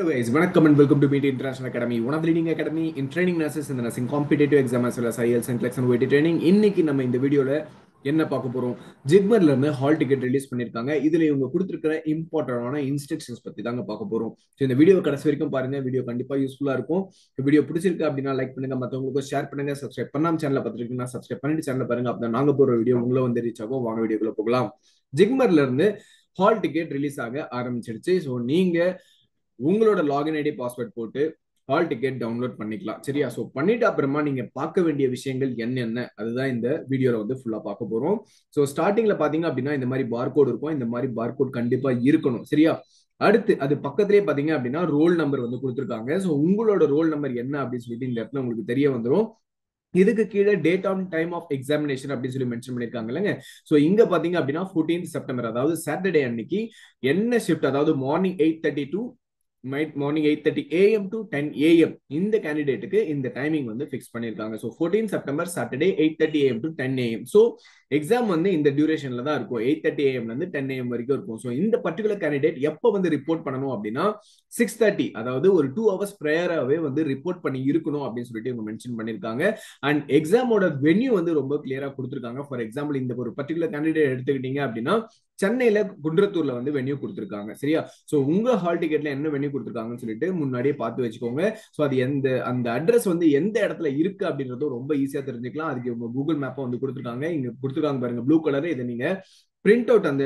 guys, வணக்கம் and welcome to Meet International Academy, one of the leading academy in training nurses in the nursing competitive exam as well as IELTS and NCLEX and OET training. இன்னைக்கு நம்ம இந்த வீடியோல என்ன பார்க்க போறோம்? ஜிக்மர்ல இருந்து hall ticket release பண்ணிருக்காங்க. இதுல இவங்க கொடுத்திருக்கிற இம்பார்ட்டன்டான இன்ஸ்ட்ரக்ஷன்ஸ் பத்தி தாங்க பார்க்க போறோம். சோ இந்த வீடியோ கடைசி வரைக்கும் பாருங்க. வீடியோ கண்டிப்பா யூஸ்ஃபுல்லா இருக்கும். வீடியோ பிடிச்சிருக்கு அப்படின்னா லைக் பண்ணுங்க, மத்தவங்களுக்கு ஷேர் பண்ணுங்க, சப்ஸ்கிரைப் பண்ணாம சேனலை பார்த்துருக்கீங்கன்னா சப்ஸ்கிரைப் பண்ணிட்டு சேனலை பாருங்க. அப்பதான் நாங்க போற வீடியோ உங்களை வந்து ரீச் ஆகும். வாங்க வீடியோக்குள்ள போகலாம். ஜிக்மர்ல இருந்து ஹால் டிக்கெட் ரிலீஸ் ஆக ஆரம்பிச்சிருச்சு. ஸோ நீங்க உங்களோட லாகின் ஐடி பாஸ்வேர்ட் போட்டு ஹால் டிக்கெட் டவுன்லோட் பண்ணிக்கலாம். சரியா? ஸோ பண்ணிட்டு அப்புறமா நீங்க பார்க்க வேண்டிய விஷயங்கள் என்னென்ன அதுதான் இந்த வீடியோல வந்து ஃபுல்லா பார்க்க போறோம். ஸோ ஸ்டார்டிங்ல பாத்தீங்க அப்படின்னா இந்த மாதிரி பார்கோட் இருக்கும். இந்த மாதிரி பார்கோட் கண்டிப்பா இருக்கணும். சரியா? அடுத்து அது பக்கத்திலே பாத்தீங்க அப்படின்னா ரோல் நம்பர் வந்து கொடுத்துருக்காங்க. ஸோ உங்களோட ரோல் நம்பர் என்ன அப்படின்னு சொல்லிட்டு இந்த இடத்துல உங்களுக்கு தெரிய வந்துடும். இதுக்கு கீழே date on time of examination அப்படின்னு சொல்லி மென்ஷன் பண்ணிருக்காங்க இல்லைங்க. சோ இங்க பாத்தீங்க அப்படின்னா 14th செப்டம்பர், அதாவது சாட்டர்டே அன்னைக்கு என்ன ஷிஃப்ட், அதாவது morning 8:30 to morning 8:30 AM to 10 AM இந்த கேண்டிடேட்டுக்கு இந்த டைமிங் வந்து ஃபிக்ஸ் பண்ணிருக்காங்க. So 14 September Saturday 8:30 AM to 10 AM. So exam வந்து இந்த டியூரேஷன்ல தான் இருக்கும். 8:30 AM ல இருந்து 10 AM வரைக்கும் இருக்கும். ஸோ இந்த பர்டிகுலர் கேண்டிடேட் எப்போ வந்து ரிப்போர்ட் பண்ணணும் அப்படின்னா 6:30, அதாவது ஒரு 2 hours ப்ரையராகவே வந்து ரிப்போர்ட் பண்ணி இருக்கணும் அப்படின்னு சொல்லிட்டு இவங்க மென்ஷன் பண்ணிருக்காங்க. அண்ட் எக்ஸாமோட வென்யூ வந்து ரொம்ப கிளியரா கொடுத்துருக்காங்க. ஃபார் எக்ஸாம்பிள் இந்த ஒரு பர்டிகுலர் கேண்டிடேட் எடுத்துக்கிட்டீங்க அப்படின்னா சென்னையில குன்றத்தூர்ல வந்து வென்யூ கொடுத்துருக்காங்க. சரியா? சோ உங்க ஹால் டிக்கெட்ல என்ன வென்யூ கொடுத்துருக்காங்கன்னு சொல்லிட்டு முன்னாடியே பார்த்து வச்சுக்கோங்க. சோ அது அந்த அட்ரஸ் வந்து எந்த இடத்துல இருக்கு அப்படின்றதும் ரொம்ப ஈஸியா தெரிஞ்சுக்கலாம். அதுக்கு உங்க கூகுள் மேப்பை வந்து கொடுத்துருக்காங்க. இங்க கொடுத்துருக்காங்க பாருங்க, ப்ளூ கலர். இதை நீங்க பிரிண்ட் அவுட், அந்த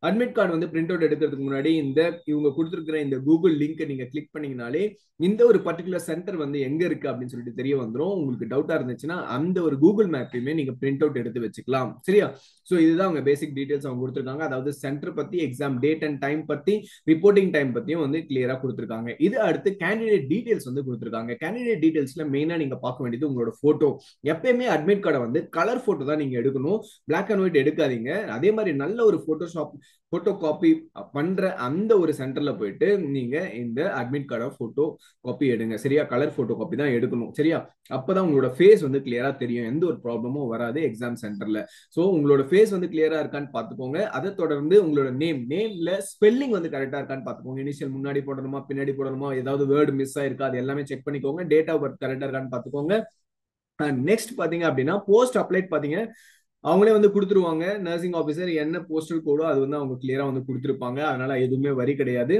அட்மிட் கார்டு வந்து பிரிண்ட் அவுட் எடுக்கிறதுக்கு முன்னாடி இந்த இவங்க கொடுத்துருக்கிற இந்த கூகுள் லிங்க் நீங்க கிளிக் பண்ணீங்கனாலே இந்த ஒரு பர்டிகுலர் சென்டர் வந்து எங்க இருக்கு அப்படின்னு சொல்லிட்டு தெரிய வந்துடும். உங்களுக்கு டவுட்டா இருந்துச்சுன்னா அந்த ஒரு கூகுள் மேப்பையுமே நீங்க பிரிண்ட் அவுட் எடுத்து வச்சுக்கலாம். சரியா? சோ இதுதான் அவங்க பேசிக் டீடைல்ஸ் அவங்க கொடுத்துருக்காங்க. அதாவது சென்டர் பத்தி, எக்ஸாம் டேட் அண்ட் டைம் பத்தி, ரிப்போர்ட்டிங் டைம் பத்தியும் வந்து கிளியரா கொடுத்துருக்காங்க. இது அடுத்து கேண்டிடேட் டீடைல்ஸ் வந்து கொடுத்துருக்காங்க. கேண்டிடேட் டீடைல்ஸ்ல மெயினா நீங்க பார்க்க வேண்டியது உங்களோட போட்டோ. எப்பயுமே அட்மிட் கார்டை வந்து கலர் போட்டோ தான் நீங்க எடுக்கணும். பிளாக் அண்ட் ஒயிட் எடுக்காதீங்க. அதே மாதிரி நல்ல ஒரு போட்டோ காப்பி பண்ற அந்த ஒரு சென்டர்ல போயிட்டு நீங்க இந்த அட்மிட் கார்டை போட்டோ காப்பி எடுங்க. சரியா? கலர் போட்டோ காப்பி தான் எடுக்கணும். சரியா? அப்பதான் உங்களோட ஃபேஸ் வந்து கிளியரா தெரியும். எந்த ஒரு ப்ராப்ளமும் வராது எக்ஸாம் சென்டர்ல. சோ உங்களோட ஃபேஸ் வந்து கிளியரா இருக்கான்னு பாத்துக்கோங்க. அதை தொடர்ந்து உங்களோட நேம்ல ஸ்பெல்லிங் வந்து கரெக்டா இருக்கான்னு பாத்துக்கோங்க. இனிஷியல் முன்னாடி போடணுமா பின்னாடி போடணுமா, ஏதாவது வேர்டு மிஸ் ஆயிருக்கா, அது எல்லாமே செக் பண்ணிக்கோங்க. டேட் ஆஃப் பர்த் கரெக்டா இருக்கான்னு பாத்துக்கோங்க. நெக்ஸ்ட் பாத்தீங்க அப்படின்னா போஸ்ட் அப்ளைட் பாத்தீங்க அவங்களே வந்து கொடுத்துருவாங்க. நர்சிங் ஆஃபீஸர் என்ன போஸ்டல் கோடோ அது வந்து அவங்க கிளியரா வந்து கொடுத்துருப்பாங்க. அதனால எதுவுமே வரி கிடையாது.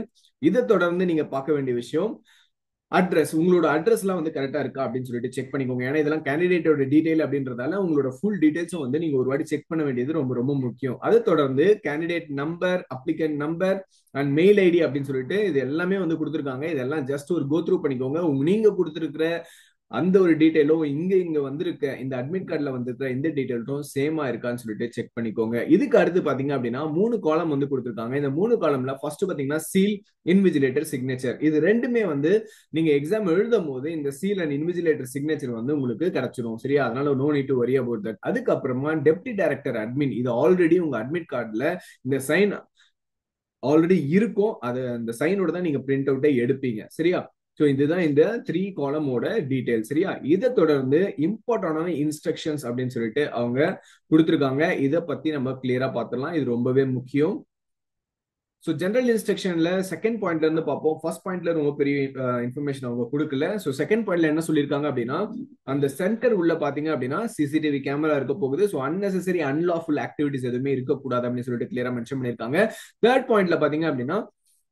இதை தொடர்ந்து நீங்க பார்க்க வேண்டிய விஷயம் அட்ரஸ். உங்களோட அட்ரஸ் எல்லாம் வந்து கரெக்டா இருக்கா அப்படின்னு சொல்லிட்டு செக் பண்ணிக்கோங்க. ஏன்னா இதெல்லாம் கேண்டிடேட்டோட டீடைல் அப்படின்றதால உங்களோட ஃபுல் டீடைல்ஸும் வந்து நீங்க ஒரு வாட்டி செக் பண்ண வேண்டியது ரொம்ப ரொம்ப முக்கியம். அதை தொடர்ந்து candidate number, applicant number and mail ID அப்படின்னு சொல்லிட்டு இது எல்லாமே வந்து கொடுத்துருக்காங்க. இதெல்லாம் ஜஸ்ட் ஒரு கோ த்ரூ பண்ணிக்கோங்க. நீங்க கொடுத்துருக்கிற அந்த ஒரு டீடைலும் இங்க வந்திருக்க இந்த அட்மிட் கார்டுல வந்திருக்கிற இந்த டீடைல்ஸும் சேமா இருக்கான்னு சொல்லிட்டு செக் பண்ணிக்கோங்க. இதுக்கு அடுத்து பாத்தீங்க அப்படின்னா 3 காலம் வந்து கொடுத்துருக்காங்க. இந்த 3 காலம்ல ஃபர்ஸ்ட் பாத்தீங்கன்னா சீல், இன்விஜிலேட்டர், சிக்னேச்சர். இது ரெண்டுமே வந்து நீங்க எக்ஸாம் எழுதும் போது இந்த சீல் அண்ட் இன்விஜிலேட்டர் சிக்னேச்சர் வந்து உங்களுக்கு கிடைச்சிடும். சரியா? அதனால no need to worry about that. அதுக்கப்புறமா டெப்டி டைரக்டர் அட்மின், இது ஆல்ரெடி உங்க அட்மிட் கார்டுல இந்த சைன் ஆல்ரெடி இருக்கும். அது அந்த சைனோட தான் நீங்க பிரிண்ட் அவுட்டே எடுப்பீங்க. சரியா? ஸோ இதுதான் இந்த 3 காலமோட டீடைல். சரியா? இதை தொடர்ந்து இம்பார்ட்டன்டான இன்ஸ்ட்ரக்ஷன்ஸ் அப்படின்னு சொல்லிட்டு அவங்க கொடுத்துருக்காங்க. இதை பத்தி நம்ம கிளியரா பார்த்துடலாம். இது ரொம்பவே முக்கியம். ஸோ ஜென்ரல் இன்ஸ்ட்ரக்ஷன்ல செகண்ட் பாயிண்ட்ல இருந்து பார்ப்போம். ஃபர்ஸ்ட் பாயிண்ட்ல ரொம்ப பெரிய இன்ஃபர்மேஷன் அவங்க கொடுக்கல. ஸோ செகண்ட் பாயிண்ட்ல என்ன சொல்லியிருக்காங்க அப்படின்னா அந்த சென்டர் உள்ள பாத்தீங்க அப்படின்னா சிசிடிவி கேமரா இருக்க போகுது. ஸோ அன்னெசரி அன்லாஃபுல் ஆக்டிவிட்டிஸ் எதுவுமே இருக்கக்கூடாது அப்படின்னு சொல்லிட்டு கிளியரா மென்ஷன் பண்ணியிருக்காங்க. தேர்ட் பாயிண்ட்ல பாத்தீங்க அப்படின்னா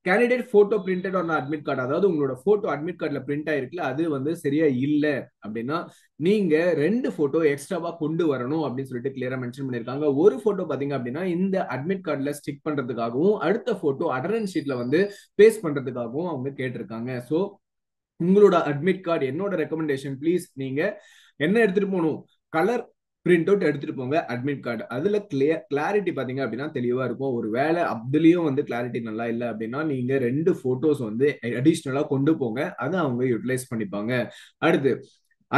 candidate photo printed on admit card, அதாவது உங்களோட போட்டோ அட்மிட் கார்டுல பிரிண்ட் ஆயிருக்குல்ல அது வந்து சரியா இல்ல அப்படின்னா நீங்க 2 போட்டோ எக்ஸ்ட்ராவா கொண்டு வரணும் அப்படின்னு சொல்லிட்டு கிளியரா மென்ஷன் பண்ணிருக்காங்க. ஒரு போட்டோ பாத்தீங்க அப்படின்னா இந்த அட்மிட் கார்டுல ஸ்டிக் பண்றதுக்காகவும் அடுத்த போட்டோ அட்டெண்டன்ஸ் ஷீட்ல வந்து பேஸ்ட் பண்றதுக்காகவும் அவங்க கேட்டிருக்காங்க. சோ உங்களோட அட்மிட் கார்டு, என்னோட ரெக்கமெண்டேஷன் ப்ளீஸ் நீங்க என்ன எடுத்துட்டு போகணும், கலர் பிரிண்ட் அவுட் எடுத்துட்டு போங்க அட்மிட் கார்டு. அதுல கிளாரிட்டி பாத்தீங்க அப்படின்னா தெளிவா இருக்கும். ஒரு வேலை அதுலயும் வந்து கிளாரிட்டி நல்லா இல்லை அப்படின்னா நீங்க 2 போட்டோஸ் வந்து அடிஷ்னலா கொண்டு போங்க. அதை அவங்க யூட்டிலைஸ் பண்ணிப்பாங்க. அடுத்து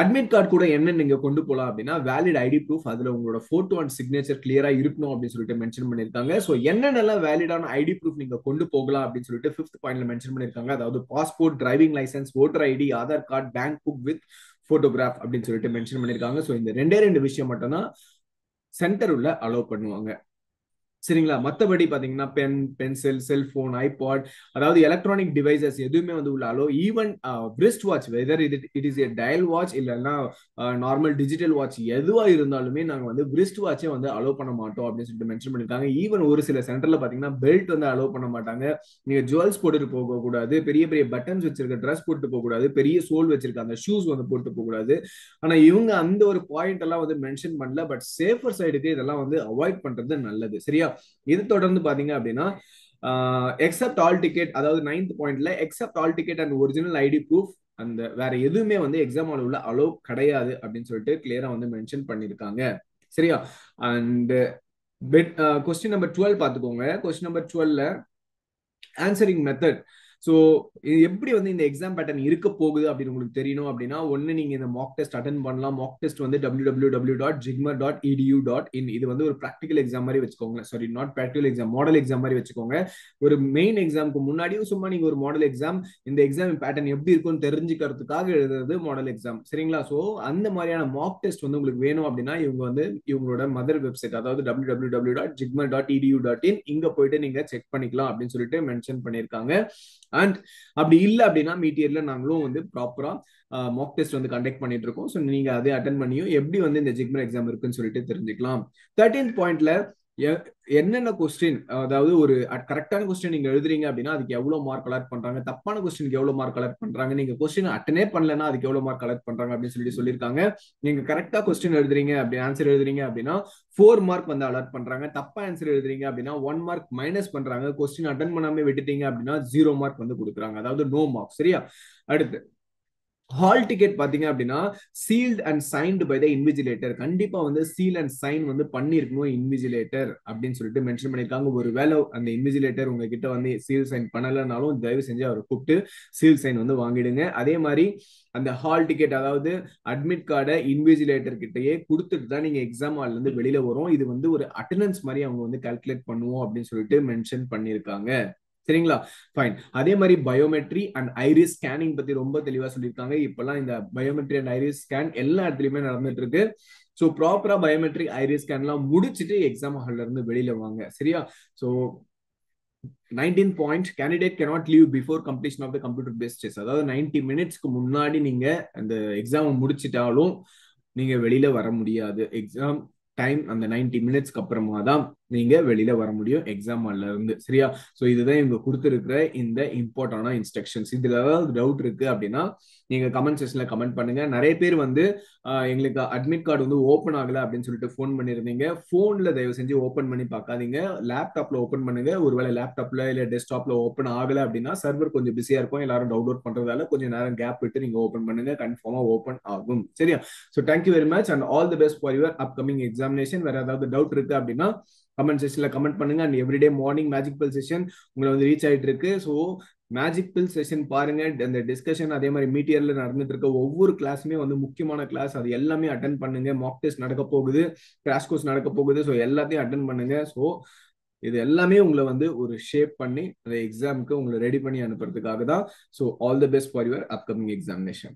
அட்மிட் கார்டு கூட என்ன நீங்க கொண்டு போலாம் அப்படின்னா வேலிட் ஐடி ப்ரூஃப், அதுல உங்களோட போட்டோ அண்ட் சிக்னேச்சர் கிளியரா இருக்கணும் அப்படின்னு சொல்லிட்டு மென்ஷன் பண்ணிருக்காங்க. சோ என்னென்னலாம் வேலிடான ஐடி ப்ரூஃப் நீங்க கொண்டு போகலாம் அப்படின்னு சொல்லிட்டு 5th பாயிண்ட்ல மென்ஷன் பண்ணிருக்காங்க. அதாவது passport, driving licence, voter ID, Aadhaar card, bank book with photograph அப்படின்னு சொல்லிட்டு மென்ஷன் பண்ணிருக்காங்க. சோ இந்த 2 விஷயம் மட்டும் தான் சென்டர் உள்ள அலோவ் பண்ணுவாங்க. சரிங்களா? மத்தபடி பாத்தீங்கன்னா பென், பென்சில், செல்போன், ஐபாட், அதாவது எலக்ட்ரானிக் டிவைசஸ் எதுவுமே வந்து உள்ள allow. Even wrist watch, whether it is a dial watch இல்லைன்னா நார்மல் டிஜிட்டல் வாட்ச் எதுவா இருந்தாலுமே நாங்க வந்து பிரிஸ்ட் வாட்சே வந்து அலோ பண்ண மாட்டோம் அப்படின்னு சொல்லிட்டு மென்ஷன் பண்ணிருக்காங்க. ஈவன் ஒரு சில சென்டர்ல பாத்தீங்கன்னா பெல்ட் வந்து அலோ பண்ண மாட்டாங்க. நீங்க ஜுவல்ஸ் போட்டுட்டு போக கூடாது, பெரிய பெரிய பட்டன்ஸ் வச்சிருக்க ட்ரெஸ் போட்டு போக கூடாது, பெரிய சோல் வச்சிருக்க அந்த ஷூஸ் வந்து போட்டு போக கூடாது. ஆனா இவங்க அந்த ஒரு பாயிண்ட் எல்லாம் வந்து மென்ஷன் பண்ணல. பட் சேஃபர் சைடுக்கு இதெல்லாம் வந்து அவாய்ட் பண்றது நல்லது. சரியா? இது தொடர்ந்து பாத்தீங்க அப்படின்னா எக்ஸப்ட் ஆல் டிக்கெட், அதாவது 9th பாயிண்ட்ல except hall ticket and original ID proof, அந்த வேற எதுவுமே வந்து எக்ஸாம் ஹால் உள்ள அலோ கிடையாது அப்படின்னு சொல்லிட்டு கிளியரா வந்து மென்ஷன் பண்ணிருக்காங்க. சரியா? அண்ட் கொஸ்டின் நம்பர் 12 பாத்துக்கோங்க. கொஸ்டின் நம்பர் 12ல ஆன்சரிங் மெத்தட். ஸோ இது எப்படி வந்து இந்த எக்ஸாம் பேட்டர்ன் இருக்க போகுது அப்படின்னு உங்களுக்கு தெரியணும் அப்படின்னா, ஒன்னு நீங்க இந்த மாக் டெஸ்ட் அட்டன் பண்ணலாம். மாக் டெஸ்ட் வந்து www.jigmer.edu.in. இது வந்து ஒரு ப்ராக்டிகல் எக்ஸாம் மாதிரி வச்சுக்கோங்க. Sorry, not practical exam, model exam மாதிரி வச்சுக்கோங்க. ஒரு மெயின் எக்ஸாமுக்கு முன்னாடியும் சும்மா நீங்க ஒரு மாடல் எக்ஸாம், இந்த எக்ஸாம் பேட்டர்ன் எப்படி இருக்கும்னு தெரிஞ்சுக்கிறதுக்காக எழுதுறது மாடல் எக்ஸாம். சரிங்களா? ஸோ அந்த மாதிரியான மாக் டெஸ்ட் வந்து உங்களுக்கு வேணும் அப்படின்னா இவங்க வந்து இவங்களோட மதர் வெப்சைட், அதாவது www.jigmer.edu.in, இங்க போயிட்டு நீங்க செக் பண்ணிக்கலாம் அப்படின்னு சொல்லிட்டு மென்ஷன் பண்ணிருக்காங்க. அண்ட் அப்படி இல்லை அப்படின்னா மீட்டியர்ல நாங்களும் வந்து ப்ராப்பரா மாக் டெஸ்ட் வந்து கண்டக்ட் பண்ணிட்டு இருக்கோம். ஸோ நீங்க அதை அட்டன் பண்ணியும் எப்படி வந்து இந்த ஜிக்மர் எக்ஸாம் இருக்குன்னு சொல்லிட்டு தெரிஞ்சுக்கலாம். 13th பாயிண்ட்ல என்னென்ன கொஸ்டின், அதாவது ஒரு கரெக்டான கொஸ்டின் நீங்க எழுதுறீங்க அப்படின்னா அதுக்கு எவ்வளவு மார்க் கலெக்ட் பண்றாங்க, தப்பான கொஸ்டினுக்கு எவ்வளவு மார்க் கலெக்ட் பண்றாங்க, நீங்க கொஸ்டின் அட்டனே பண்ணலன்னா அதுக்கு எவ்வளவு மார்க் கலெக்ட் பண்றாங்க அப்படின்னு சொல்லியிருக்காங்க. நீங்க கரெக்டா கொஸ்டின் எழுதுறீங்க அப்படி ஆன்சர் எழுதுறீங்க அப்படின்னா 4 மார்க் வந்து அலாட் பண்றாங்க. தப்பா ஆன்சர் எழுதுறீங்க அப்படின்னா 1 மார்க் மைனஸ் பண்றாங்க. கொஸ்டின் அட்டன் பண்ணாம விட்டுட்டீங்க அப்படின்னா 0 மார்க் வந்து கொடுக்குறாங்க, அதாவது நோ மார்க். சரியா? அடுத்து ஹால் டிக்கெட் பாத்தீங்க அப்படின்னா sealed and signed by the invigilator. கண்டிப்பா வந்து சீல் அண்ட் சைன் வந்து பண்ணிருக்கணும் இன்விஜிலேட்டர் அப்படின்னு சொல்லிட்டு மென்ஷன் பண்ணிருக்காங்க. ஒரு வேலை அந்த இன்விஜிலேட்டர் உங்ககிட்ட வந்து சீல் சைன் பண்ணலனாலும் தயவு செஞ்சு அவரை கூப்பிட்டு சீல் சைன் வந்து வாங்கிடுங்க. அதே மாதிரி அந்த ஹால் டிக்கெட், அதாவது அட்மிட் கார்டை இன்விஜிலேட்டர் கிட்டயே கொடுத்துட்டு தான் நீங்க எக்ஸாம் ஹால்ல இருந்து வெளியில வரும். இது வந்து ஒரு அட்டெண்டன்ஸ் மாதிரி அவங்க வந்து கால்குலேட் பண்ணுவோம் அப்படின்னு சொல்லிட்டு மென்ஷன் பண்ணிருக்காங்க. சரிங்களா? ஃபைன். அதே மாதிரி பயோமெட்ரி அண்ட் ஐரிஸ் ஸ்கேனிங் பத்தி ரொம்ப தெளிவா சொல்லியிருக்காங்க. இப்பெல்லாம் இந்த பயோமெட்ரி அண்ட் ஐரிஸ் ஸ்கேன் எல்லா இடத்துலயுமே நடந்துட்டு இருக்கு. ஸோ ப்ராப்பரா பயோமெட்ரிக் ஐரிஸ் ஸ்கேன்லாம் முடிச்சுட்டு எக்ஸாம் ஹால்ல இருந்து வெளியில வாங்க. சரியா? So 19th point, candidate cannot leave before completion of the computer based test. அதாவது 90 மினிட்ஸ்க்கு முன்னாடி நீங்க அந்த எக்ஸாம் முடிச்சிட்டாலும் நீங்க வெளியில வர முடியாது. எக்ஸாம் டைம் அந்த 90 மினிட்ஸ்க்கு அப்புறமா தான் நீங்க வெளியில வர முடியும் எக்ஸாம் ஹால்ல இருந்து. சரியா? சோ இதுதான் இவங்க கொடுத்திருக்கிற இந்த இம்பார்ட்டன்டான இன்ஸ்ட்ரக்ஷன்ஸ். இதுல ஏதாவது டவுட் இருக்கு அப்படின்னா நீங்க கமெண்ட் செக்ஷன்ல கமெண்ட் பண்ணுங்க. நிறைய பேர் வந்து எங்களுக்கு அட்மிட் கார்டு வந்து ஓப்பன் ஆகல அப்படின்னு சொல்லிட்டு ஃபோன் பண்ணிருந்தீங்க. போன்ல தயவு செஞ்சு ஓப்பன் பண்ணி பார்க்காதீங்க, லேப்டாப்ல ஓப்பன் பண்ணுங்க. ஒருவேளை லேப்டாப்ல இல்ல டெஸ்க்டாப்ல ஓப்பன் ஆகல அப்படின்னா சர்வர் கொஞ்சம் பிஸியா இருக்கும், எல்லாரும் டவுன்லோட் பண்றதால கொஞ்சம் நேரம் கேப் விட்டு நீங்க ஓப்பன் பண்ணுங்க, கன்ஃபார்மா ஓப்பன் ஆகும். சரியா? So thank you very much and all the best for your upcoming examination. வேற ஏதாவது டவுட் இருக்கு அப்படின்னா கமெண்ட் செக்ஷன்ல கமெண்ட் பண்ணுங்க. And everyday morning magic bill session உங்களை வந்து ரீச் ஆயிட்டு இருக்கு. ஸோ மேஜிக் பில் செஷன் பாருங்க. அந்த டிஸ்கஷன் அதே மாதிரி மீட்டியர்ல நடந்துட்டு இருக்க ஒவ்வொரு கிளாஸுமே வந்து முக்கியமான கிளாஸ், அது எல்லாமே அட்டன் பண்ணுங்க. மாக் டெஸ்ட் நடக்க போகுது, கிராஷ் கோர்ஸ் நடக்க போகுது. ஸோ எல்லாத்தையும் அட்டன் பண்ணுங்க. ஸோ இது எல்லாமே உங்களை வந்து ஒரு ஷேப் பண்ணி அந்த எக்ஸாமுக்கு உங்களை ரெடி பண்ணி அனுப்புறதுக்காக தான். So all the best for your upcoming examination.